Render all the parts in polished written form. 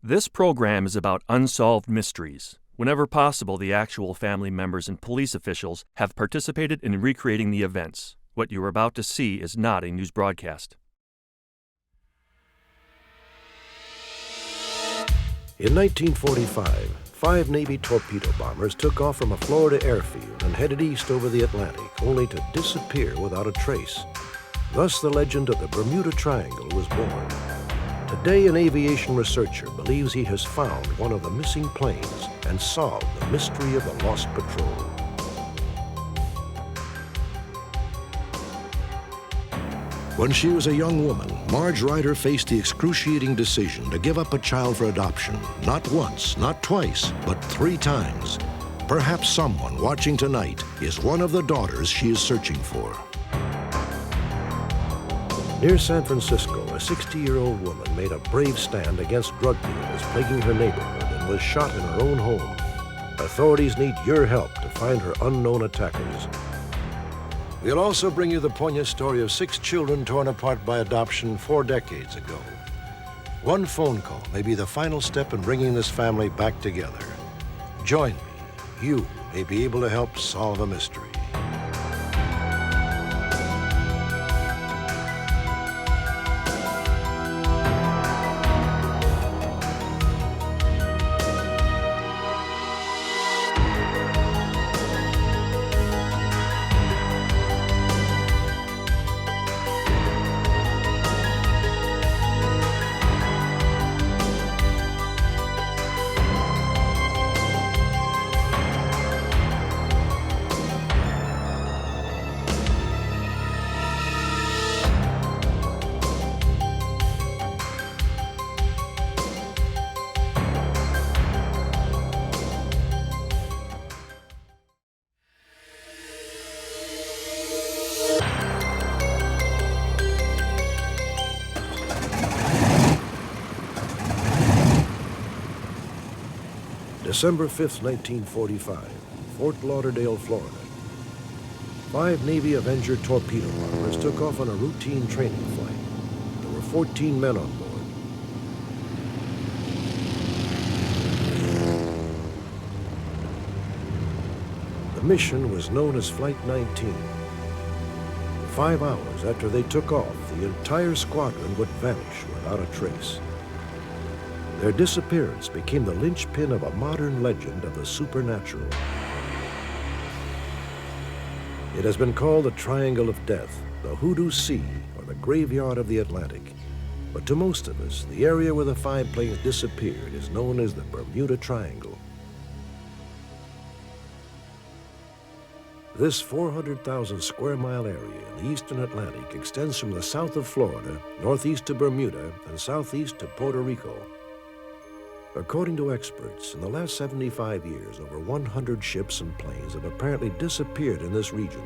This program is about unsolved mysteries. Whenever possible, the actual family members and police officials have participated in recreating the events. What you are about to see is not a news broadcast. In 1945, 5 Navy torpedo bombers took off from a Florida airfield and headed east over the Atlantic, only to disappear without a trace. Thus, the legend of the Bermuda Triangle was born. Today, an aviation researcher believes he has found one of the missing planes and solved the mystery of the lost patrol. When she was a young woman, Marge Ryder faced the excruciating decision to give up a child for adoption, not once, not twice, but 3 times. Perhaps someone watching tonight is one of the daughters she is searching for. Near San Francisco, a 60-year-old woman made a brave stand against drug dealers plaguing her neighborhood and was shot in her own home. Authorities need your help to find her unknown attackers. We'll also bring you the poignant story of 6 children torn apart by adoption 4 decades ago. One phone call may be the final step in bringing this family back together. Join me. You may be able to help solve a mystery. December 5th, 1945, Fort Lauderdale, Florida. 5 Navy Avenger torpedo bombers took off on a routine training flight. There were 14 men on board. The mission was known as Flight 19. 5 hours after they took off, the entire squadron would vanish without a trace. Their disappearance became the linchpin of a modern legend of the supernatural. It has been called the Triangle of Death, the Hoodoo Sea, or the Graveyard of the Atlantic. But to most of us, the area where the 5 planes disappeared is known as the Bermuda Triangle. This 400,000 square mile area in the eastern Atlantic extends from the south of Florida, northeast to Bermuda, and southeast to Puerto Rico. According to experts, in the last 75 years, over 100 ships and planes have apparently disappeared in this region.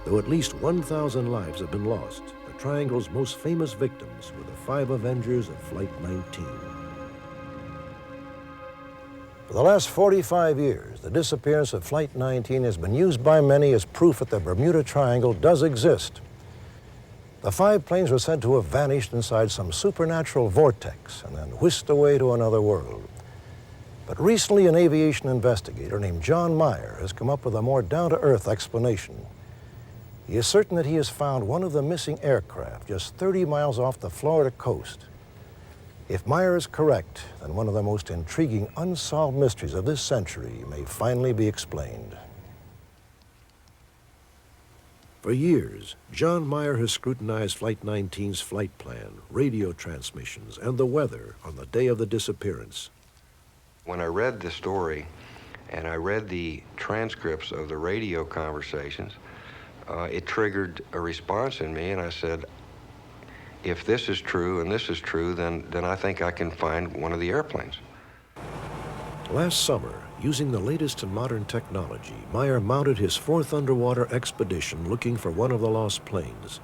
Though at least 1,000 lives have been lost, the Triangle's most famous victims were the 5 Avengers of Flight 19. For the last 45 years, the disappearance of Flight 19 has been used by many as proof that the Bermuda Triangle does exist. The 5 planes were said to have vanished inside some supernatural vortex and then whisked away to another world. But recently, an aviation investigator named John Meyer has come up with a more down-to-earth explanation. He is certain that he has found one of the missing aircraft just 30 miles off the Florida coast. If Meyer is correct, then one of the most intriguing unsolved mysteries of this century may finally be explained. For years, John Meyer has scrutinized Flight 19's flight plan, radio transmissions, and the weather on the day of the disappearance. When I read the story and I read the transcripts of the radio conversations, it triggered a response in me, and I said, if this is true and this is true, then I think I can find one of the airplanes. Last summer, using the latest in modern technology, Meyer mounted his 4th underwater expedition looking for one of the lost planes.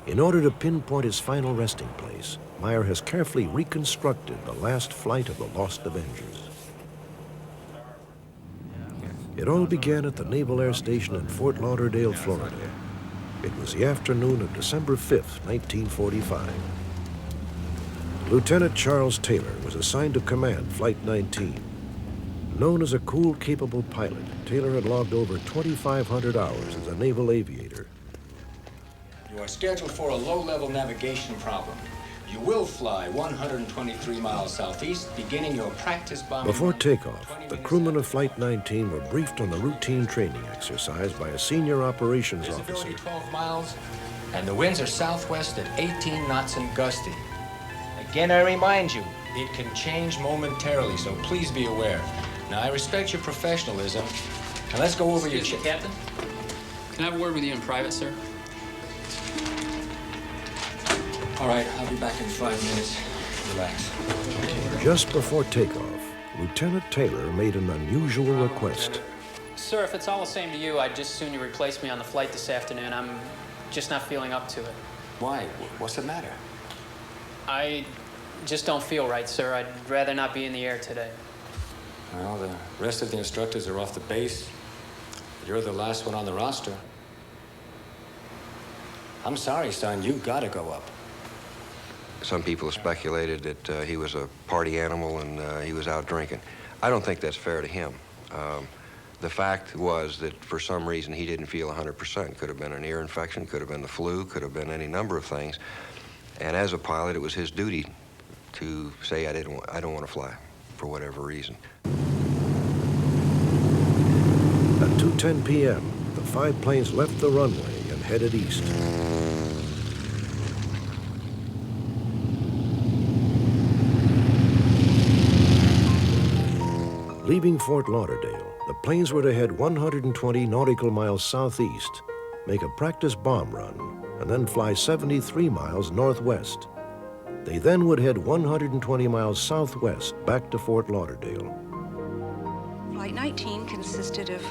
In order to pinpoint its final resting place, Meyer has carefully reconstructed the last flight of the lost Avengers. It all began at the Naval Air Station in Fort Lauderdale, Florida. It was the afternoon of December 5th, 1945. Lieutenant Charles Taylor was assigned to command Flight 19. Known as a cool, capable pilot, Taylor had logged over 2,500 hours as a naval aviator. You are scheduled for a low-level navigation problem. You will fly 123 miles southeast, beginning your practice bombing. Before takeoff, the crewmen of Flight 19 were briefed on the routine training exercise by a senior operations officer. Visibility 12 miles, and the winds are southwest at 18 knots and gusty. Again, I remind you, it can change momentarily, so please be aware. Now, I respect your professionalism. Now, let's go over your... Captain? Can I have a word with you in private, sir? All right, I'll be back in 5 minutes. Relax. Just before takeoff, Lieutenant Taylor made an unusual request. Sir, if it's all the same to you, I'd just soon you replace me on the flight this afternoon. I'm just not feeling up to it. Why? What's the matter? I just don't feel right, sir. I'd rather not be in the air today. Well, the rest of the instructors are off the base. You're the last one on the roster. I'm sorry, son. You gotta go up. Some people have speculated that he was a party animal and he was out drinking. I don't think that's fair to him. The fact was that for some reason he didn't feel 100%. Could have been an ear infection, could have been the flu, could have been any number of things. And as a pilot, it was his duty to say, I don't want to fly for whatever reason. At 2:10 p.m., the 5 planes left the runway and headed east. Leaving Fort Lauderdale, the planes were to head 120 nautical miles southeast, make a practice bomb run, and then fly 73 miles northwest. They then would head 120 miles southwest back to Fort Lauderdale. Flight 19 consisted of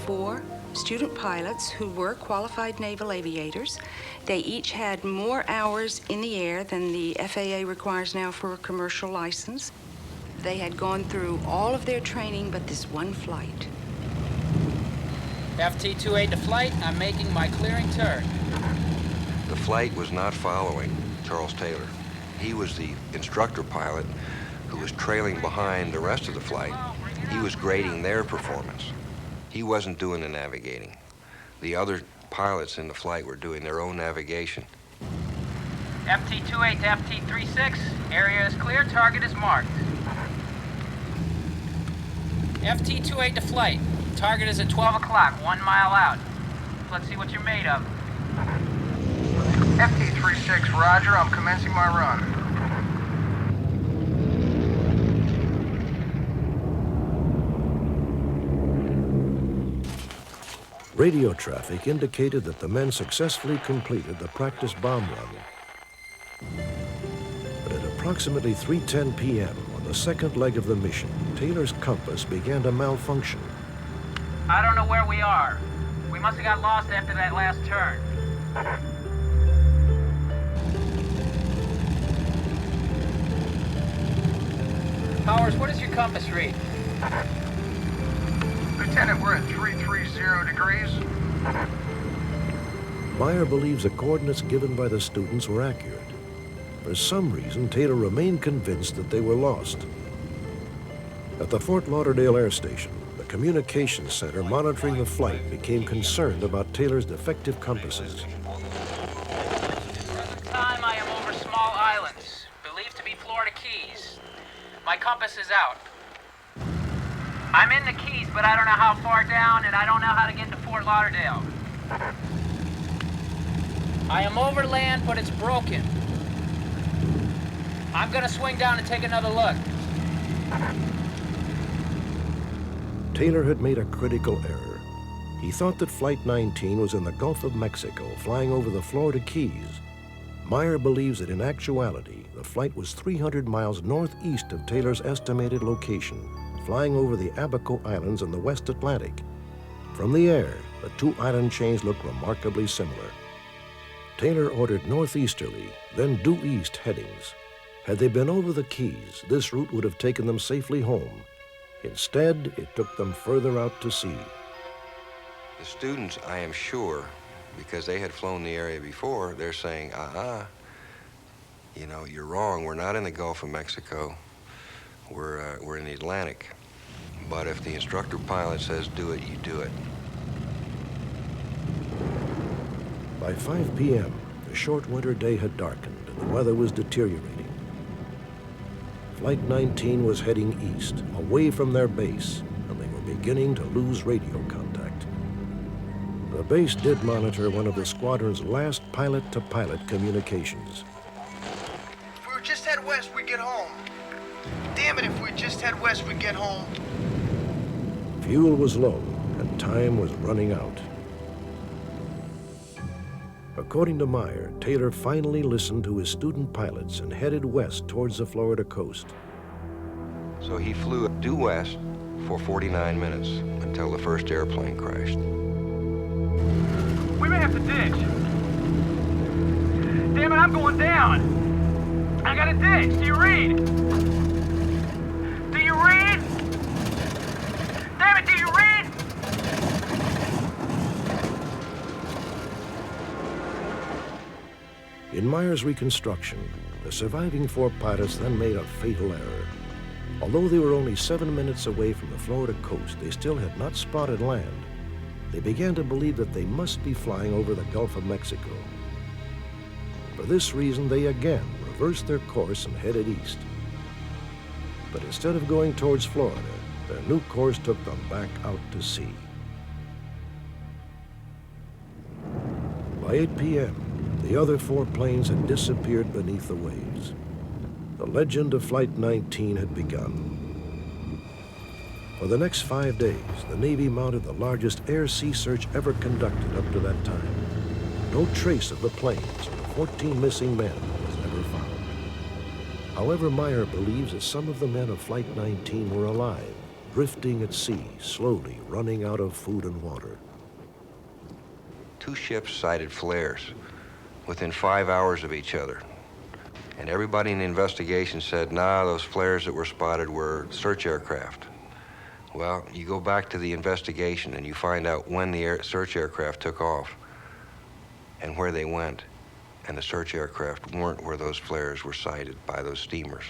4 student pilots who were qualified naval aviators. They each had more hours in the air than the FAA requires now for a commercial license. They had gone through all of their training but this one flight. FT-28 to flight. I'm making my clearing turn. The flight was not following Charles Taylor. He was the instructor pilot who was trailing behind the rest of the flight. He was grading their performance. He wasn't doing the navigating. The other pilots in the flight were doing their own navigation. FT-28 to FT-36. Area is clear. Target is marked. FT-28 to flight. Target is at 12 o'clock, 1 mile out. Let's see what you're made of. FT-36, roger. I'm commencing my run. Radio traffic indicated that the men successfully completed the practice bomb run. But at approximately 3:10 p.m. on the second leg of the mission, Taylor's compass began to malfunction. I don't know where we are. We must have got lost after that last turn. Powers, what does your compass read? Lieutenant, we're at 330 degrees. Meyer believes the coordinates given by the students were accurate. For some reason, Taylor remained convinced that they were lost. At the Fort Lauderdale Air Station, the communications center monitoring the flight became concerned about Taylor's defective compasses. Present time, I am over small islands, believed to be Florida Keys. My compass is out. I'm in the Keys, but I don't know how far down, and I don't know how to get to Fort Lauderdale. I am over land, but it's broken. I'm gonna swing down and take another look. Taylor had made a critical error. He thought that Flight 19 was in the Gulf of Mexico, flying over the Florida Keys. Meyer believes that in actuality, the flight was 300 miles northeast of Taylor's estimated location, flying over the Abaco Islands in the West Atlantic. From the air, the 2 island chains looked remarkably similar. Taylor ordered northeasterly, then due east headings. Had they been over the Keys, this route would have taken them safely home. Instead, it took them further out to sea. The students, I am sure, because they had flown the area before, they're saying, you know, you're wrong. We're not in the Gulf of Mexico. We're in the Atlantic. But if the instructor pilot says do it, you do it. By 5 p.m., the short winter day had darkened and the weather was deteriorating. Flight 19 was heading east, away from their base, and they were beginning to lose radio contact. The base did monitor one of the squadron's last pilot-to-pilot communications. If we were just head west, we'd get home. Damn it, if we just head west, we'd get home. Fuel was low, and time was running out. According to Meyer, Taylor finally listened to his student pilots and headed west towards the Florida coast. So he flew due west for 49 minutes until the first airplane crashed. We may have to ditch. Damn it, I'm going down. I got a ditch. Do you read? Do you read? Damn it, do you read? In Meyer's reconstruction, the surviving 4 pilots then made a fatal error. Although they were only 7 minutes away from the Florida coast, they still had not spotted land. They began to believe that they must be flying over the Gulf of Mexico. For this reason, they again reversed their course and headed east. But instead of going towards Florida, their new course took them back out to sea. By 8 p.m., the other 4 planes had disappeared beneath the waves. The legend of Flight 19 had begun. For the next 5 days, the Navy mounted the largest air-sea search ever conducted up to that time. No trace of the planes or the 14 missing men was ever found. However, Meyer believes that some of the men of Flight 19 were alive, drifting at sea, slowly running out of food and water. 2 ships sighted flares within 5 hours of each other. And everybody in the investigation said, nah, those flares that were spotted were search aircraft. Well, you go back to the investigation and you find out when the search aircraft took off and where they went, and the search aircraft weren't where those flares were sighted by those steamers.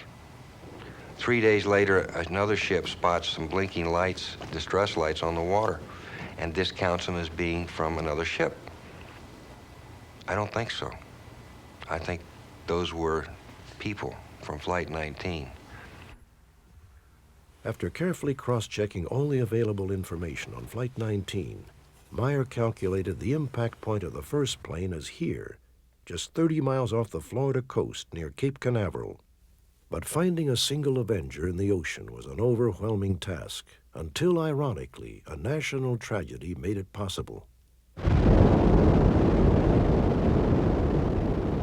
3 days later, another ship spots some blinking lights, distress lights on the water, and discounts them as being from another ship. I don't think so. I think those were people from Flight 19. After carefully cross-checking all the available information on Flight 19, Meyer calculated the impact point of the first plane as here, just 30 miles off the Florida coast near Cape Canaveral. But finding a single Avenger in the ocean was an overwhelming task, until, ironically, a national tragedy made it possible.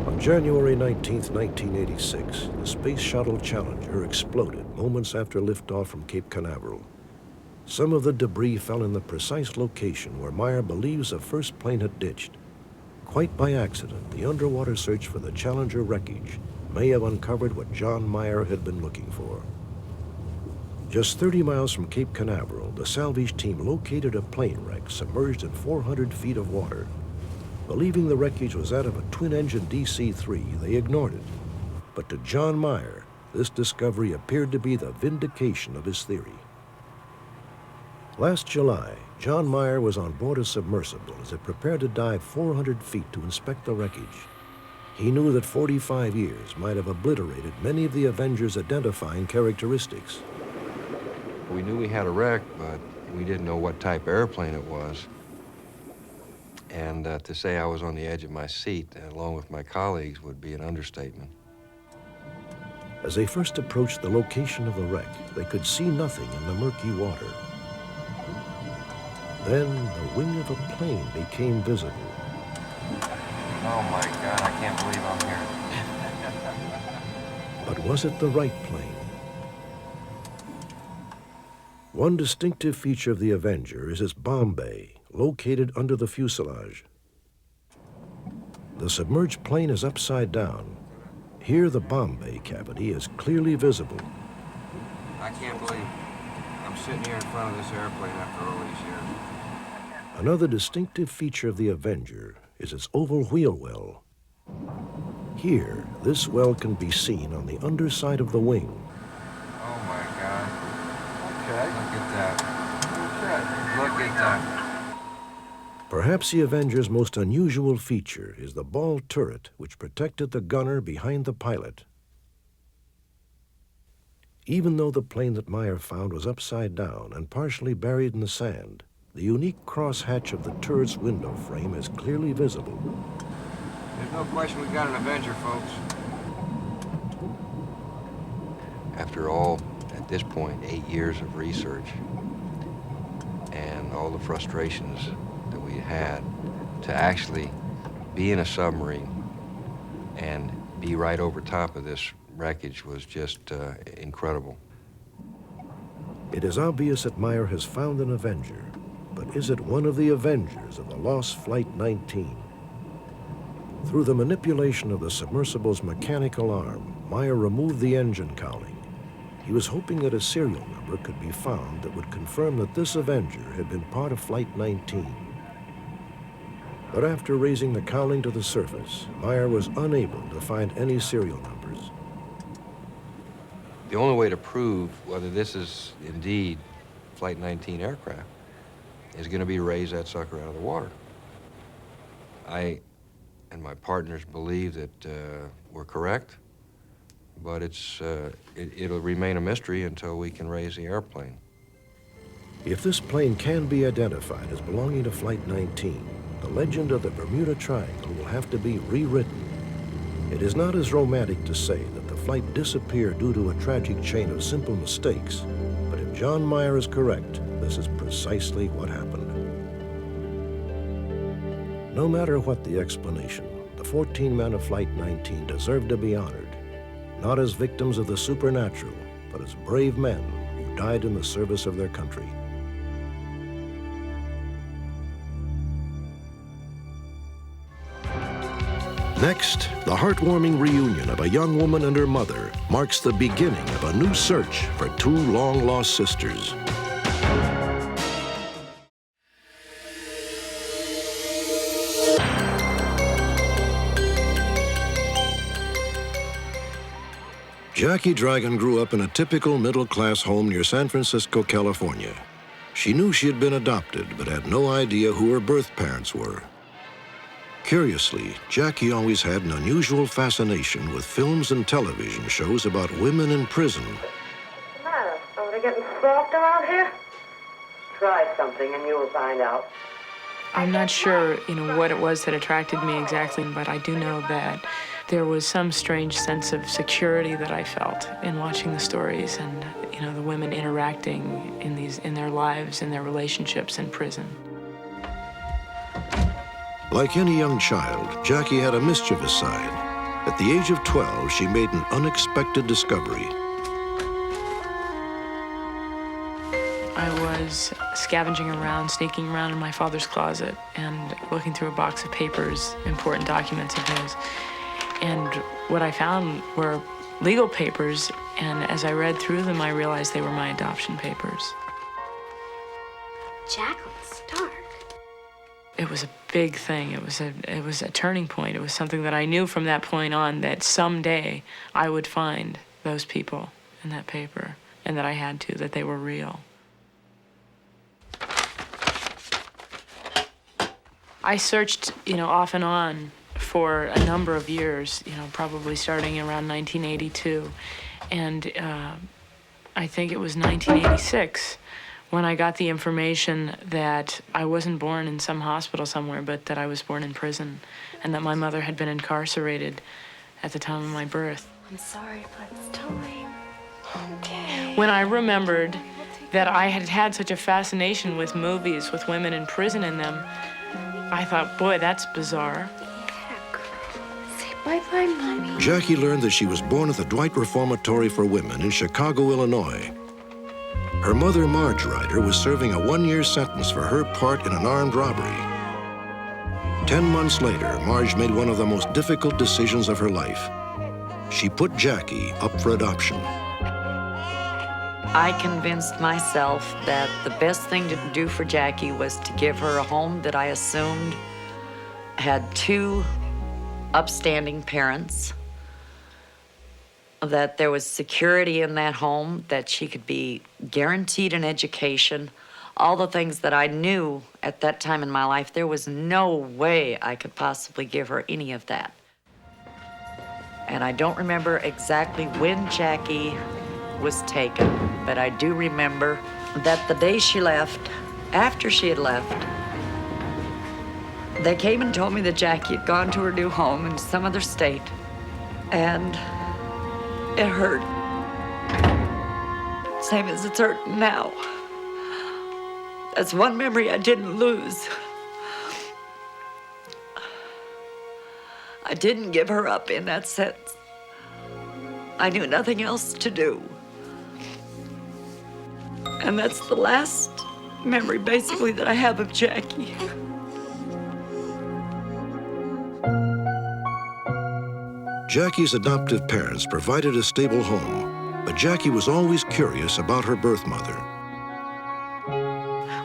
On January 19, 1986, the Space Shuttle Challenger exploded moments after liftoff from Cape Canaveral. Some of the debris fell in the precise location where Meyer believes the first plane had ditched. Quite by accident, the underwater search for the Challenger wreckage may have uncovered what John Meyer had been looking for. Just 30 miles from Cape Canaveral, the salvage team located a plane wreck submerged in 400 feet of water. Believing the wreckage was that of a twin-engine DC-3, they ignored it. But to John Meyer, this discovery appeared to be the vindication of his theory. Last July, John Meyer was on board a submersible as it prepared to dive 400 feet to inspect the wreckage. He knew that 45 years might have obliterated many of the Avenger's identifying characteristics. We knew we had a wreck, but we didn't know what type of airplane it was. And to say I was on the edge of my seat, along with my colleagues, would be an understatement. As they first approached the location of the wreck, they could see nothing in the murky water. Then the wing of a plane became visible. Oh my God, I can't believe I'm here. But was it the right plane? One distinctive feature of the Avenger is its bomb bay, located under the fuselage. The submerged plane is upside down. Here, the bomb bay cavity is clearly visible. I can't believe I'm sitting here in front of this airplane after all these years. Another distinctive feature of the Avenger is its oval wheel well. Here, this well can be seen on the underside of the wing. Oh my God. Okay. Look at that. Okay. Look at that. Perhaps the Avenger's most unusual feature is the ball turret which protected the gunner behind the pilot. Even though the plane that Meyer found was upside down and partially buried in the sand, the unique crosshatch of the turret's window frame is clearly visible. There's no question we got an Avenger, folks. After all, at this point, 8 years of research and all the frustrations that we had, to actually be in a submarine and be right over top of this wreckage was just incredible. It is obvious that Meyer has found an Avenger, but is it one of the Avengers of the lost Flight 19? Through the manipulation of the submersible's mechanical arm, Meyer removed the engine cowling. He was hoping that a serial number could be found that would confirm that this Avenger had been part of Flight 19. But after raising the cowling to the surface, Meyer was unable to find any serial numbers. The only way to prove whether this is indeed Flight 19 aircraft is going to be to raise that sucker out of the water. I and my partners believe that we're correct, but it'll remain a mystery until we can raise the airplane. If this plane can be identified as belonging to Flight 19, the legend of the Bermuda Triangle will have to be rewritten. It is not as romantic to say that the flight disappeared due to a tragic chain of simple mistakes, but if John Meyer is correct, this is precisely what happened. No matter what the explanation, the 14 men of Flight 19 deserve to be honored, not as victims of the supernatural, but as brave men who died in the service of their country. Next, the heartwarming reunion of a young woman and her mother marks the beginning of a new search for two long-lost sisters. Jackie Dragon grew up in a typical middle-class home near San Francisco, California. She knew she had been adopted, but had no idea who her birth parents were. Curiously, Jackie always had an unusual fascination with films and television shows about women in prison. What's the matter? Somebody getting soft around here? Try something and you will find out. I'm not sure, what it was that attracted me exactly, but I do know that there was some strange sense of security that I felt in watching the stories and, the women interacting in their lives and their relationships in prison. Like any young child, Jackie had a mischievous side. At the age of 12, she made an unexpected discovery. I was scavenging around, sneaking around in my father's closet and looking through a box of papers, important documents of his. And what I found were legal papers, and as I read through them, I realized they were my adoption papers. Jacqueline Stark. It was a big thing. It was a turning point. It was something that I knew from that point on that someday I would find those people in that paper, and that I had to, that they were real. I searched, off and on for a number of years, probably starting around 1982. And I think it was 1986 when I got the information that I wasn't born in some hospital somewhere, but that I was born in prison, and that my mother had been incarcerated at the time of my birth. I'm sorry, but it's time. Okay. When I remembered that I had had such a fascination with movies with women in prison in them, I thought, boy, that's bizarre. Yeah, girl. Say bye-bye, Mommy. Jackie learned that she was born at the Dwight Reformatory for Women in Chicago, Illinois. Her mother, Marge Ryder, was serving a 1-year sentence for her part in an armed robbery. 10 months later, Marge made one of the most difficult decisions of her life. She put Jackie up for adoption. I convinced myself that the best thing to do for Jackie was to give her a home that I assumed had 2 upstanding parents, that there was security in that home, that she could be guaranteed an education, all the things that I knew at that time in my life. There was no way I could possibly give her any of that. And I don't remember exactly when Jackie was taken, but I do remember that the day she left, after she had left, they came and told me that Jackie had gone to her new home in some other state, and it hurt. Same as it's hurting now. That's one memory I didn't lose. I didn't give her up in that sense. I knew nothing else to do. And that's the last memory, basically, that I have of Jackie. Jackie's adoptive parents provided a stable home, but Jackie was always curious about her birth mother.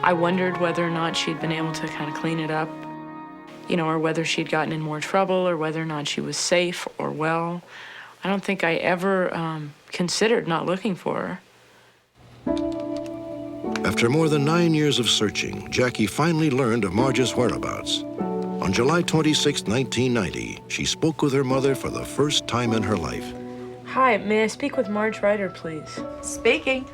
I wondered whether or not she'd been able to kind of clean it up, or whether she'd gotten in more trouble, or whether or not she was safe or well. I don't think I ever considered not looking for her. After more than 9 years of searching, Jackie finally learned of Marge's whereabouts. On July 26, 1990, she spoke with her mother for the first time in her life. Hi, may I speak with Marge Ryder, please? Speaking.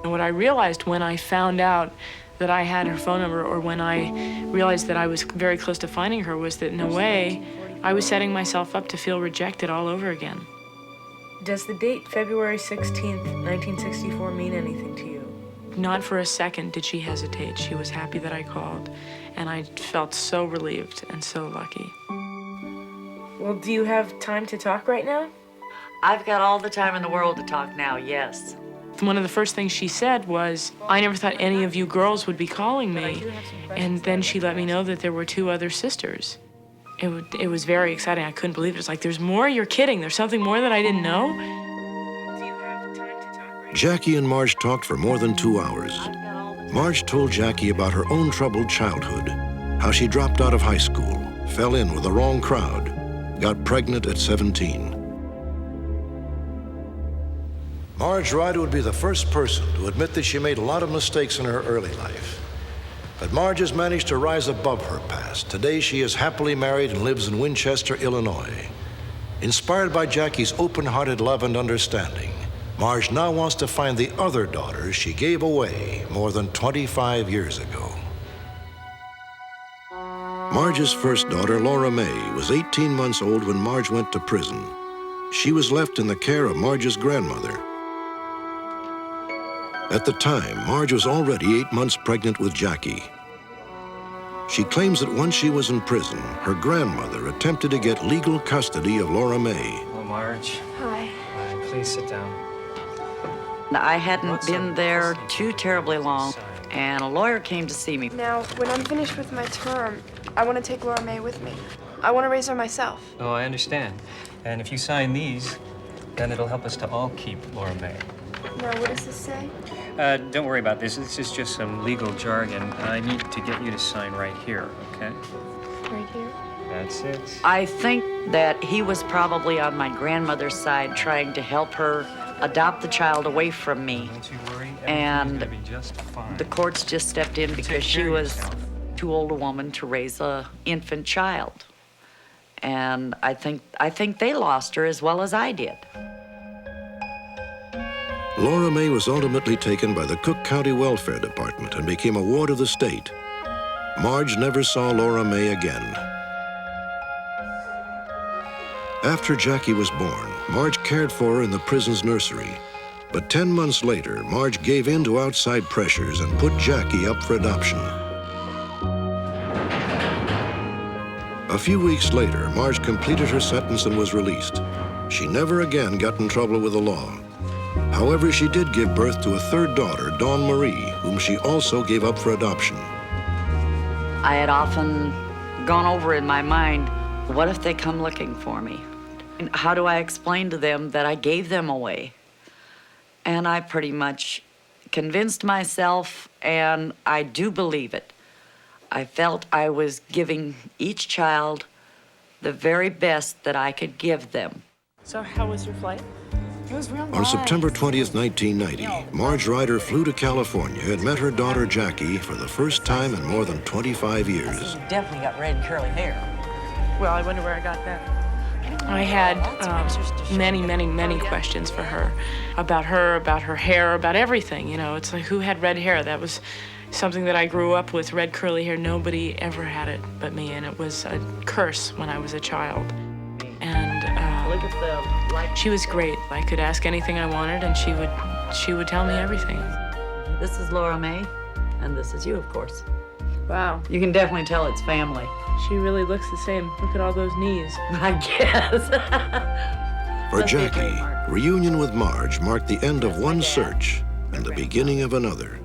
And what I realized when I found out that I had her phone number, or when I realized that I was very close to finding her, was that in a way, I was setting myself up to feel rejected all over again. Does the date February 16th, 1964 mean anything to you? Not for a second did she hesitate. She was happy that I called, and I felt so relieved and so lucky. Well, do you have time to talk right now? I've got all the time in the world to talk now, yes. One of the first things she said was, I never thought any of you girls would be calling me. And then she let me know that there were 2 other sisters. It was very exciting. I couldn't believe it. It's like, there's more? You're kidding. There's something more that I didn't know? Do you have time to talk right now? Jackie and Marge talked for more than 2 hours. Marge told Jackie about her own troubled childhood, how she dropped out of high school, fell in with the wrong crowd, got pregnant at 17. Marge Ryder would be the first person to admit that she made a lot of mistakes in her early life. But Marge has managed to rise above her past. Today, she is happily married and lives in Winchester, Illinois. Inspired by Jackie's open-hearted love and understanding, Marge now wants to find the other daughters she gave away more than 25 years ago. Marge's first daughter, Laura May, was 18 months old when Marge went to prison. She was left in the care of Marge's grandmother. At the time, Marge was already 8 months pregnant with Jackie. She claims that once she was in prison, her grandmother attempted to get legal custody of Laura May. Hello, Marge. Hi. Please sit down. I hadn't been there too terribly long, and a lawyer came to see me. Now, when I'm finished with my term, I want to take Laura May with me. I want to raise her myself. Oh, I understand. And if you sign these, then it'll help us to all keep Laura May. Now, what does this say? Don't worry about this. This is just some legal jargon. I need to get you to sign right here, okay? Right here? That's it. I think that he was probably on my grandmother's side trying to help her adopt the child away from me. Don't you worry. And Everything's gonna be just fine. the courts just stepped in because she was too old a woman to raise an infant child. And I think they lost her as well as I did. Laura May was ultimately taken by the Cook County Welfare Department and became a ward of the state. Marge never saw Laura May again. After Jackie was born, Marge cared for her in the prison's nursery. But 10 months later, Marge gave in to outside pressures and put Jackie up for adoption. A few weeks later, Marge completed her sentence and was released. She never again got in trouble with the law. However, she did give birth to a third daughter, Dawn Marie, whom she also gave up for adoption. I had often gone over in my mind, what if they come looking for me? And how do I explain to them that I gave them away? And I pretty much convinced myself, and I do believe it. I felt I was giving each child the very best that I could give them. So how was your flight? It was real On September 20th, 1990, Marge Ryder flew to California and met her daughter Jackie for the first time in more than 25 years. You definitely got red curly hair. Well, I wonder where I got that. I had many questions for her, about her hair, about everything. You know, it's like, who had red hair? That was something that I grew up with, red curly hair. Nobody ever had it but me, and it was a curse when I was a child. And Look at the light. she was great. I could ask anything I wanted, and she would tell me everything. This is Laura May, and this is you, of course. Wow. You can definitely tell it's family. She really looks the same. Look at all those knees. I guess. For Jackie, reunion with Marge marked the end of one search and the beginning of another.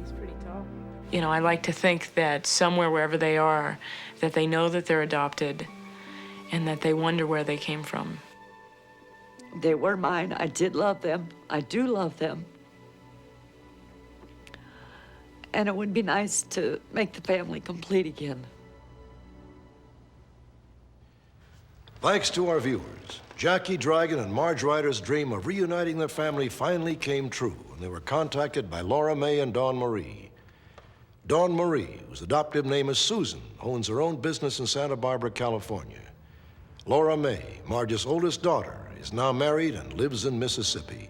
You know, I like to think that somewhere, wherever they are, that they know that they're adopted and that they wonder where they came from. They were mine. I did love them. I do love them. And it would be nice to make the family complete again. Thanks to our viewers, Jackie Dragon and Marge Ryder's dream of reuniting their family finally came true when they were contacted by Laura May and Dawn Marie. Dawn Marie, whose adoptive name is Susan, owns her own business in Santa Barbara, California. Laura May, Marge's oldest daughter, is now married and lives in Mississippi.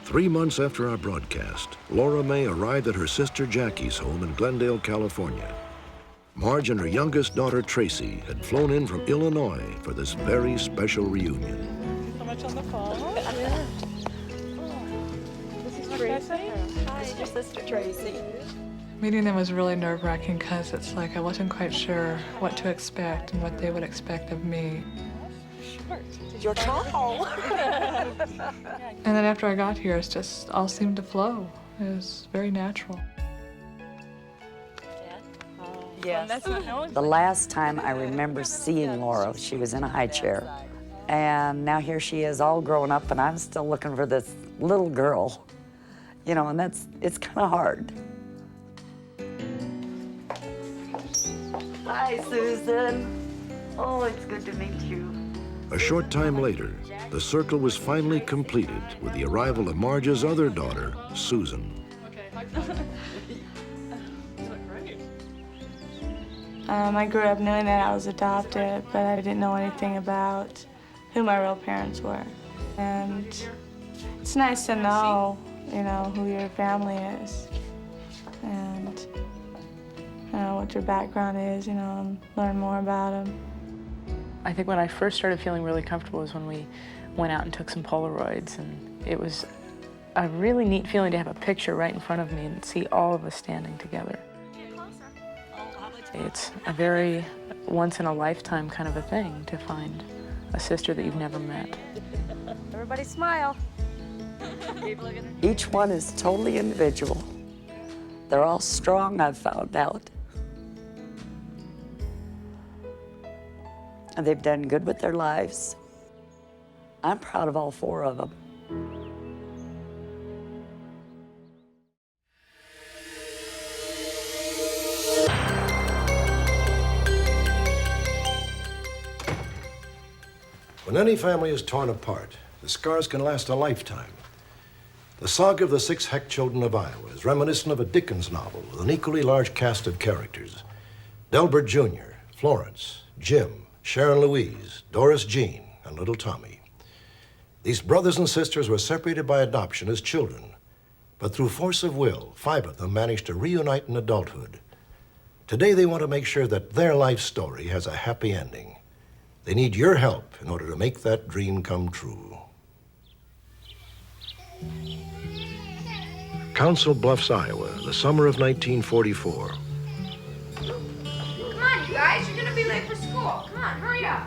3 months after our broadcast, Laura May arrived at her sister Jackie's home in Glendale, California. Marge and her youngest daughter, Tracy, had flown in from Illinois for this very special reunion. So much on the phone. Yeah. This is Tracy. Hi, this is your sister Tracy. Meeting them was really nerve-wracking because it's like I wasn't quite sure what to expect and what they would expect of me. Your tall. And then after I got here, it's just all seemed to flow. It was very natural. Yes. The last time I remember seeing Laura, she was in a high chair. And now here she is all grown up, and I'm still looking for this little girl. You know, and it's kind of hard. Hi, Susan. Oh, it's good to meet you. A short time later, the circle was finally completed with the arrival of Marge's other daughter, Susan. I grew up knowing that I was adopted, but I didn't know anything about who my real parents were. And it's nice to know, you know, who your family is and, you know, what your background is, you know, and learn more about them. I think when I first started feeling really comfortable was when we went out and took some Polaroids, and it was a really neat feeling to have a picture right in front of me and see all of us standing together. It's a very once-in-a-lifetime kind of a thing to find a sister that you've never met. Everybody smile. Each one is totally individual. They're all strong, I've found out. And they've done good with their lives. I'm proud of all 4 of them. When any family is torn apart, the scars can last a lifetime. The saga of the 6 Heck children of Iowa is reminiscent of a Dickens novel with an equally large cast of characters. Delbert Jr., Florence, Jim, Sharon Louise, Doris Jean, and little Tommy. These brothers and sisters were separated by adoption as children, but through force of will, 5 of them managed to reunite in adulthood. Today, they want to make sure that their life story has a happy ending. They need your help in order to make that dream come true. Council Bluffs, Iowa, the summer of 1944. Come on, you guys, you're gonna be late for school. Come on, hurry up.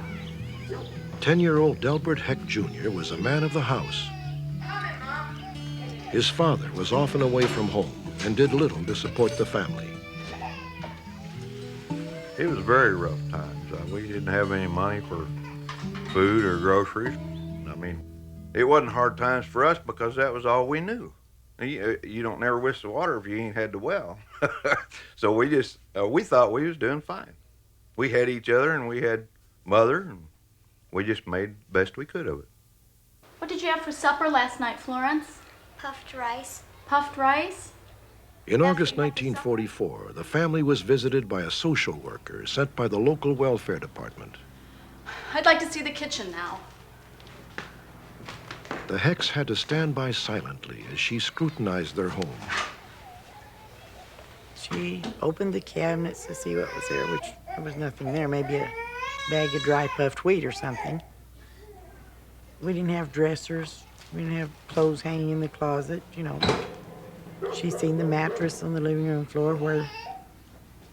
10-year-old Delbert Heck Jr. was a man of the house. His father was often away from home and did little to support the family. It was very rough times. We didn't have any money for food or groceries. I mean, it wasn't hard times for us because that was all we knew. You don't never waste the water if you ain't had the well. So we thought we was doing fine. We had each other and we had Mother, and we just made the best we could of it. What did you have for supper last night, Florence? Puffed rice. Puffed rice? In August 1944, the family was visited by a social worker sent by the local welfare department. I'd like to see the kitchen now. The Hecks had to stand by silently as she scrutinized their home. She opened the cabinets to see what was there, which there was nothing there, maybe a bag of dry puffed wheat or something. We didn't have dressers. We didn't have clothes hanging in the closet, you know. She seen the mattress on the living room floor where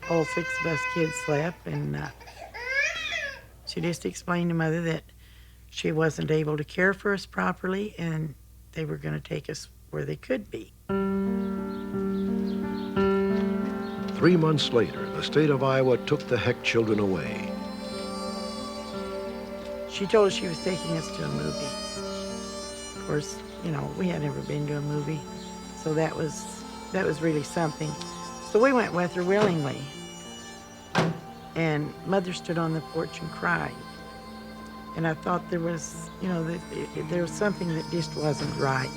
all 6 of us kids slept, and she just explained to Mother that she wasn't able to care for us properly, and they were going to take us where they could be. 3 months later, the state of Iowa took the Heck children away. She told us she was taking us to a movie. Of course, you know, we had never been to a movie, so that was really something. So we went with her willingly. And Mother stood on the porch and cried. And I thought there was, you know, there was something that just wasn't right.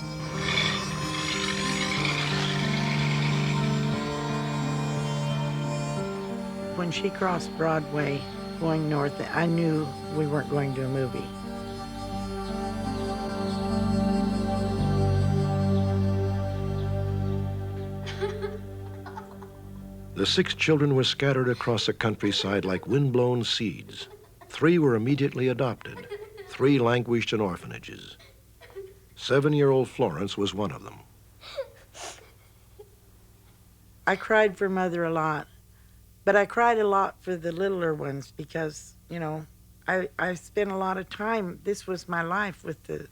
When she crossed Broadway going north, I knew we weren't going to a movie. The 6 children were scattered across the countryside like windblown seeds. 3 were immediately adopted. 3 languished in orphanages. 7-year-old Florence was one of them. I cried for Mother a lot, but I cried a lot for the littler ones because, you know, I spent a lot of time. This was my life with the,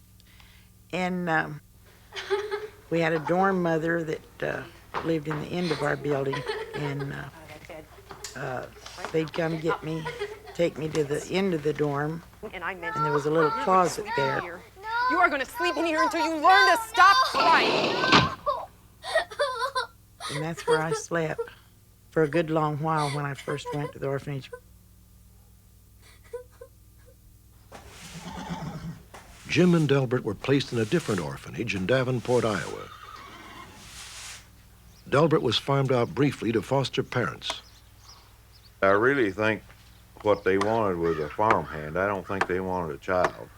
and we had a dorm mother that lived in the end of our building, and they'd come get me, take me to the end of the dorm, and there was a little closet there. You are going to sleep in here until you learn to stop crying. And that's where I slept for a good long while when I first went to the orphanage. Jim and Delbert were placed in a different orphanage in Davenport, Iowa. Delbert was farmed out briefly to foster parents. I really think what they wanted was a farmhand. I don't think they wanted a child.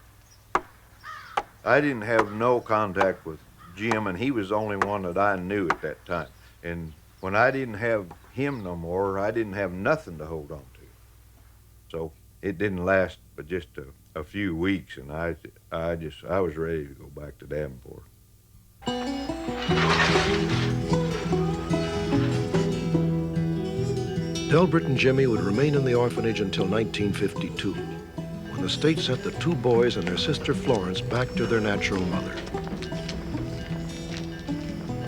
I didn't have no contact with Jim, and he was the only one that I knew at that time. And when I didn't have him no more, I didn't have nothing to hold on to. So it didn't last but just a few weeks, and I was ready to go back to Davenport. Delbert and Jimmy would remain in the orphanage until 1952, when the state sent the 2 boys and their sister Florence back to their natural mother.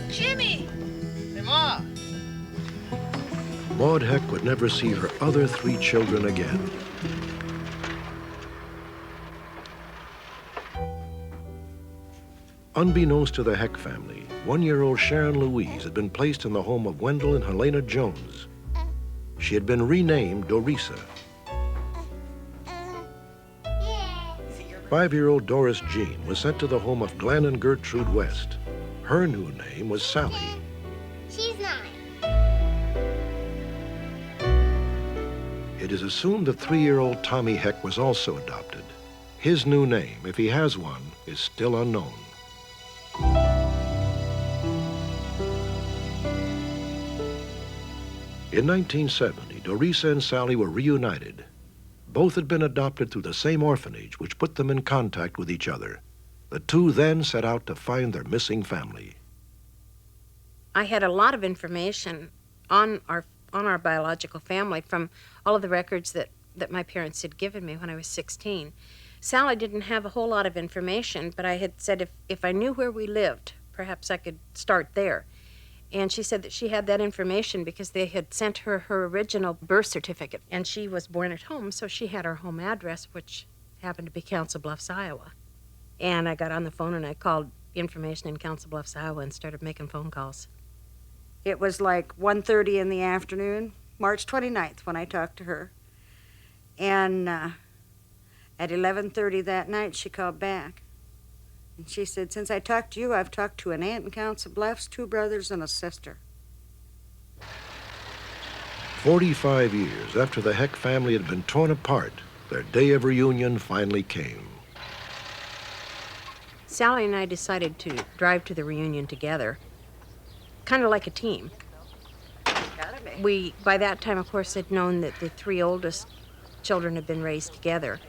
Jimmy! Hey, Ma! Maud Heck would never see her other 3 children again. Unbeknownst to the Heck family, 1-year-old Sharon Louise had been placed in the home of Wendell and Helena Jones. She had been renamed Dorisa. 5-year-old Doris Jean was sent to the home of Glenn and Gertrude West. Her new name was Sally. She's 9. It is assumed that 3-year-old Tommy Heck was also adopted. His new name, if he has one, is still unknown. In 1970, Dorisa and Sally were reunited. Both had been adopted through the same orphanage, which put them in contact with each other. The 2 then set out to find their missing family. I had a lot of information on our biological family from all of the records that my parents had given me when I was 16. Sally didn't have a whole lot of information, but I had said if I knew where we lived, perhaps I could start there. And she said that she had that information because they had sent her her original birth certificate. And she was born at home, so she had her home address, which happened to be Council Bluffs, Iowa. And I got on the phone and I called information in Council Bluffs, Iowa, and started making phone calls. It was like 1:30 in the afternoon, March 29th, when I talked to her. And at 11:30 that night, she called back. And she said, since I talked to you, I've talked to an aunt in Council Bluffs, 2 brothers, and a sister. 45 years after the Heck family had been torn apart, their day of reunion finally came. Sally and I decided to drive to the reunion together, kind of like a team. We, by that time, of course, had known that the 3 oldest children had been raised together,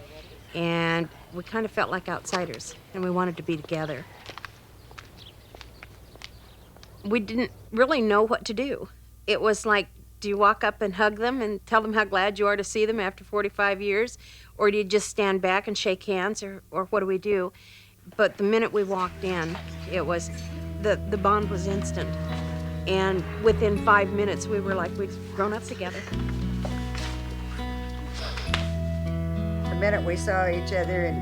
and we kind of felt like outsiders, and we wanted to be together. We didn't really know what to do. It was like, do you walk up and hug them and tell them how glad you are to see them after 45 years? Or do you just stand back and shake hands, or what do we do? But the minute we walked in, it was, the bond was instant. And within 5 minutes, we were like we'd grown up together. The minute we saw each other, and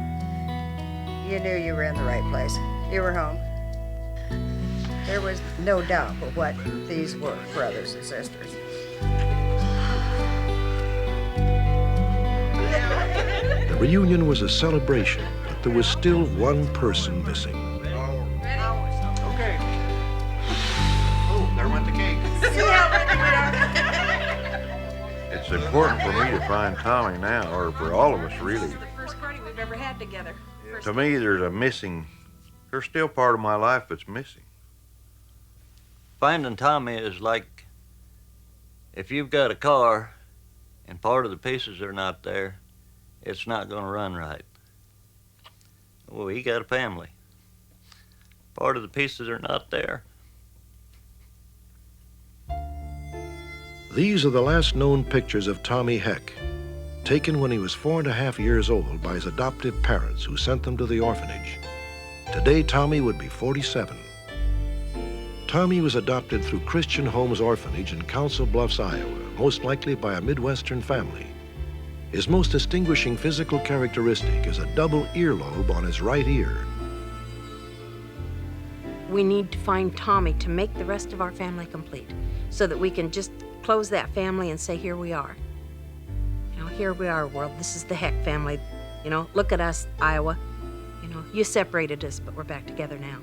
you knew you were in the right place. You were home. There was no doubt but what these were, brothers and sisters. The reunion was a celebration, but there was still one person missing. Okay. Oh, there went the cake. It's important for me to find Tommy now, or for all of us, really. This is the first party we've ever had together. To me, there's still part of my life that's missing. Finding Tommy is like if you've got a car and part of the pieces are not there, it's not going to run right. Well, he got a family. Part of the pieces are not there. These are the last known pictures of Tommy Heck, taken when he was 4.5 years old by his adoptive parents who sent them to the orphanage. Today, Tommy would be 47. Tommy was adopted through Christian Homes Orphanage in Council Bluffs, Iowa, most likely by a Midwestern family. His most distinguishing physical characteristic is a double earlobe on his right ear. We need to find Tommy to make the rest of our family complete, so that we can just close that family and say, here we are. You know, here we are, world. This is the Heck family. You know, look at us, Iowa. You know, you separated us, but we're back together now.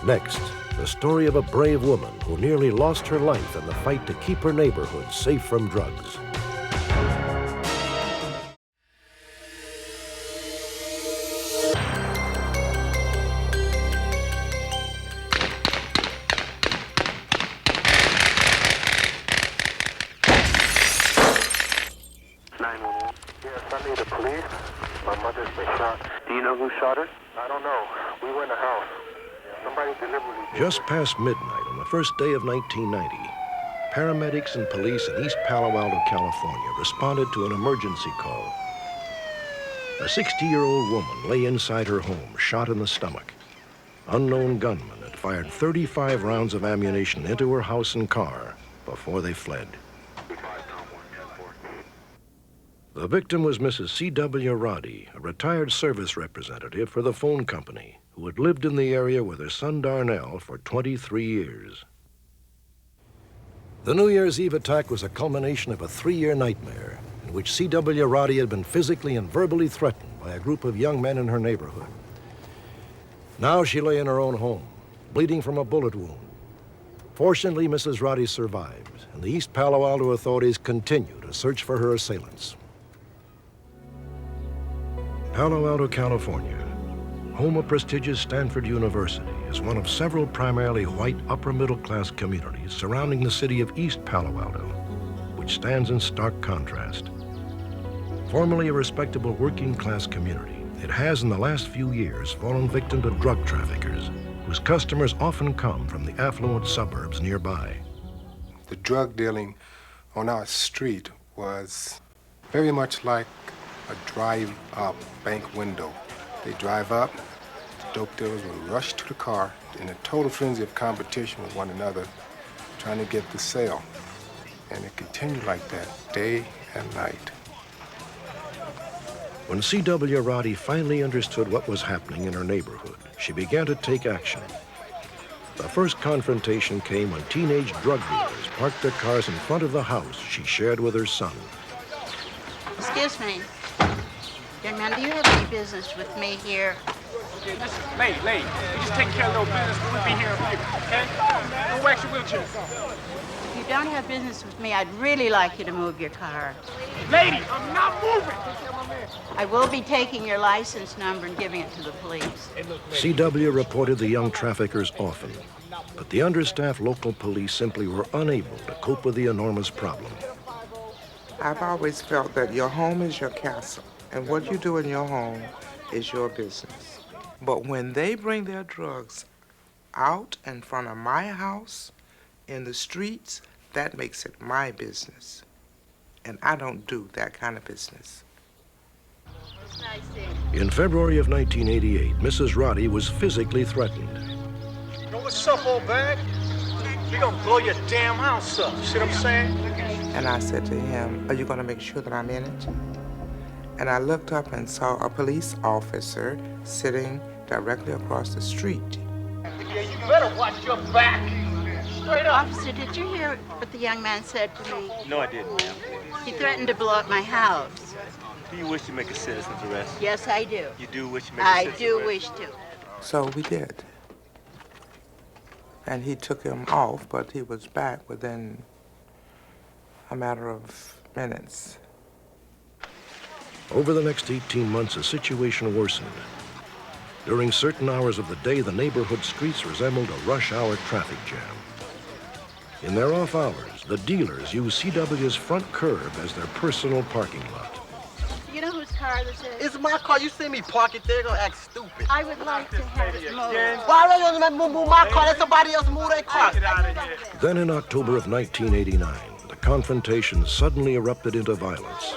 Next, the story of a brave woman who nearly lost her life in the fight to keep her neighborhood safe from drugs. Yes, I need the police. My mother's been shot. Do you know who shot her? I don't know. We were in the house. Somebody deliberately... Just past midnight on the first day of 1990, paramedics and police in East Palo Alto, California responded to an emergency call. A 60-year-old woman lay inside her home, shot in the stomach. Unknown gunmen had fired 35 rounds of ammunition into her house and car before they fled. The victim was Mrs. C.W. Roddy, a retired service representative for the phone company, who had lived in the area with her son Darnell for 23 years. The New Year's Eve attack was a culmination of a 3-year nightmare in which C.W. Roddy had been physically and verbally threatened by a group of young men in her neighborhood. Now she lay in her own home, bleeding from a bullet wound. Fortunately, Mrs. Roddy survived, and the East Palo Alto authorities continue to search for her assailants. Palo Alto, California, home of prestigious Stanford University, is one of several primarily white upper-middle-class communities surrounding the city of East Palo Alto, which stands in stark contrast. Formerly a respectable working-class community, it has in the last few years fallen victim to drug traffickers, whose customers often come from the affluent suburbs nearby. The drug dealing on our street was very much like a drive-up bank window. They drive up, dope dealers will rush to the car in a total frenzy of competition with one another trying to get the sale. And it continued like that, day and night. When C.W. Roddy finally understood what was happening in her neighborhood, she began to take action. The first confrontation came when teenage drug dealers parked their cars in front of the house she shared with her son. Excuse me. Young man, do you have any business with me here? Lady, you just take care of little business. We'll be here in a few, okay? Don't wax your wheelchair. If you don't have business with me, I'd really like you to move your car. Lady, I'm not moving. I will be taking your license number and giving it to the police. C.W. reported the young traffickers often, but the understaffed local police simply were unable to cope with the enormous problem. I've always felt that your home is your castle, and what you do in your home is your business. But when they bring their drugs out in front of my house, in the streets, that makes it my business. And I don't do that kind of business. In February of 1988, Mrs. Roddy was physically threatened. You know what's up, old bag? We're gonna blow your damn house up. See what I'm saying? And I said to him, are you gonna make sure that I'm in it? And I looked up and saw a police officer sitting directly across the street. Yeah, you better watch your back. Straight up. Officer, did you hear what the young man said to me? No, I didn't, ma'am. He threatened to blow up my house. Do you wish to make a citizen's arrest? Yes, I do. You do wish to make a citizen's arrest? I do wish to. So we did. And he took him off, but he was back within a matter of minutes. Over the next 18 months, the situation worsened. During certain hours of the day, the neighborhood streets resembled a rush hour traffic jam. In their off hours, the dealers used C.W.'s front curb as their personal parking lot. You know whose car this is? It's my car. You see me park it there, gonna act stupid. I would like to have it moved. Why don't you move my car? Let somebody else move their car. Then in October of 1989, the confrontation suddenly erupted into violence.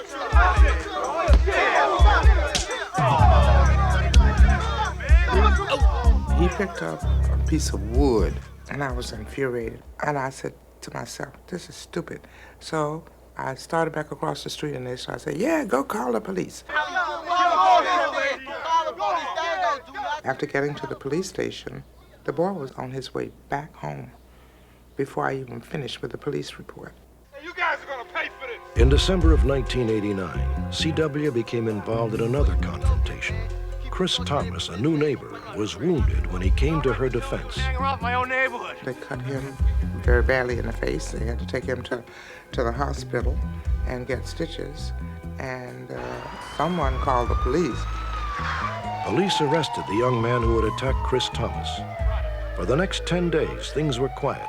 He picked up a piece of wood, and I was infuriated. And I said to myself, this is stupid. So I started back across the street, and they started saying, yeah, go call the police. After getting to the police station, the boy was on his way back home before I even finished with the police report. You guys are gonna pay for this. In December of 1989, C.W. became involved in another confrontation. Chris Thomas, a new neighbor, was wounded when he came to her defense. My own neighborhood. They cut him very badly in the face. They had to take him to the hospital and get stitches. And someone called the police. Police arrested the young man who had attacked Chris Thomas. For the next 10 days, things were quiet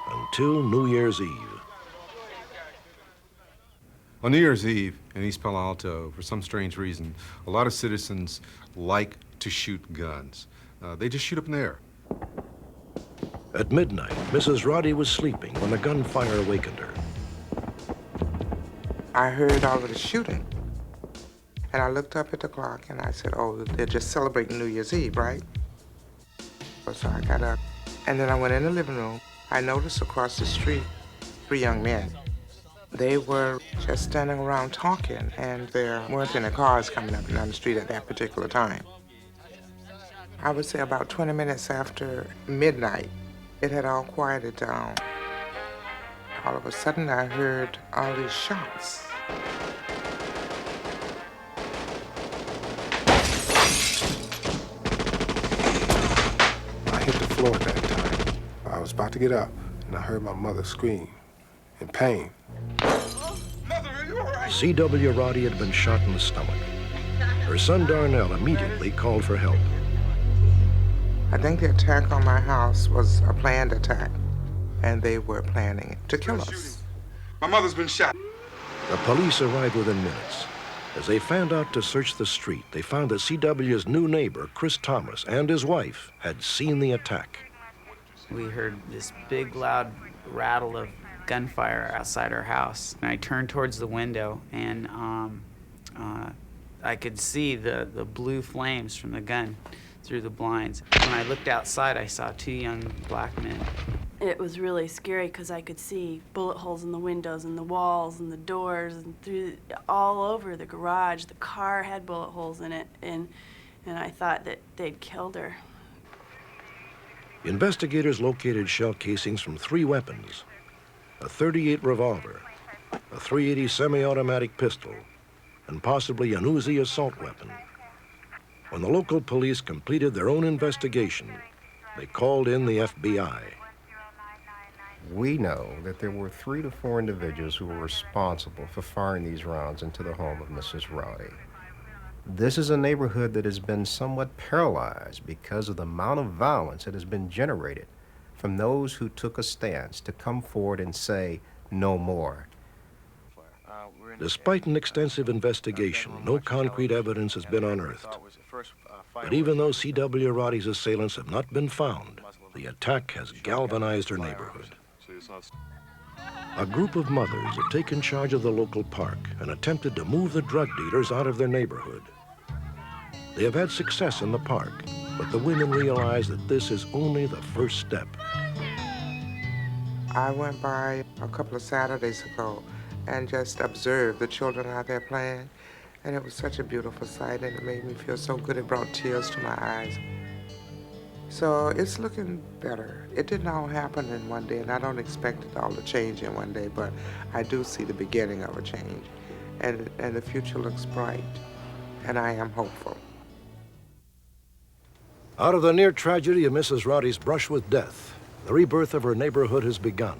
until New Year's Eve. On New Year's Eve in East Palo Alto, for some strange reason, a lot of citizens like to shoot guns. They just shoot up in the air. At midnight, Mrs. Roddy was sleeping when the gunfire awakened her. I heard all of the shooting. And I looked up at the clock and I said, oh, they're just celebrating New Year's Eve, right? So I got up. And then I went in the living room. I noticed across the street 3 young men. They were just standing around talking, and there weren't any cars coming up and down the street at that particular time. I would say about 20 minutes after midnight, it had all quieted down. All of a sudden, I heard all these shots. I hit the floor at that time. I was about to get up, and I heard my mother scream in pain. C.W. Roddy had been shot in the stomach. Her son Darnell immediately called for help. I think the attack on my house was a planned attack, and they were planning to kill us. My mother's been shot. The police arrived within minutes. As they fanned out to search the street, they found that C.W.'s new neighbor, Chris Thomas, and his wife had seen the attack. We heard this big, loud rattle of gunfire outside our house. And I turned towards the window, and I could see the blue flames from the gun through the blinds. When I looked outside, I saw 2 young black men It was really scary because I could see bullet holes in the windows and the walls and the doors and through all over the garage. The car had bullet holes in it, and I thought that they'd killed her. Investigators located shell casings from 3 weapons: a .38 revolver, a .380 semi-automatic pistol, and possibly an Uzi assault weapon. When the local police completed their own investigation, they called in the FBI. We know that there were 3 to 4 individuals who were responsible for firing these rounds into the home of Mrs. Roddy. This is a neighborhood that has been somewhat paralyzed because of the amount of violence that has been generated from those who took a stance to come forward and say no more. Despite an extensive investigation, no concrete evidence has been unearthed. But even though C.W. Roddy's assailants have not been found, the attack has galvanized her neighborhood. A group of mothers have taken charge of the local park and attempted to move the drug dealers out of their neighborhood. They have had success in the park, but the women realize that this is only the first step. I went by a couple of Saturdays ago and just observed the children out there playing, and it was such a beautiful sight, and it made me feel so good. It brought tears to my eyes. So it's looking better. It didn't all happen in one day, and I don't expect it all to change in one day, but I do see the beginning of a change, and the future looks bright, and I am hopeful. Out of the near tragedy of Mrs. Roddy's brush with death, the rebirth of her neighborhood has begun.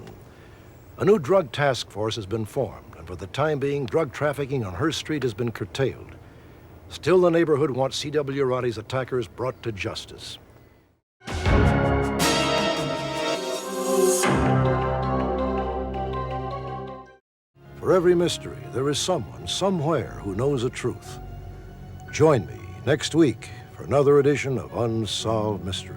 A new drug task force has been formed, and for the time being, drug trafficking on her street has been curtailed. Still, the neighborhood wants C.W. Roddy's attackers brought to justice. For every mystery, there is someone, somewhere, who knows the truth. Join me next week for another edition of Unsolved Mysteries.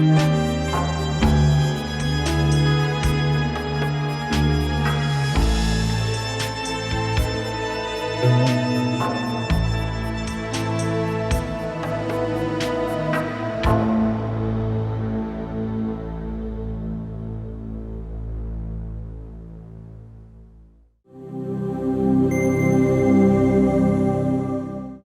Thank you.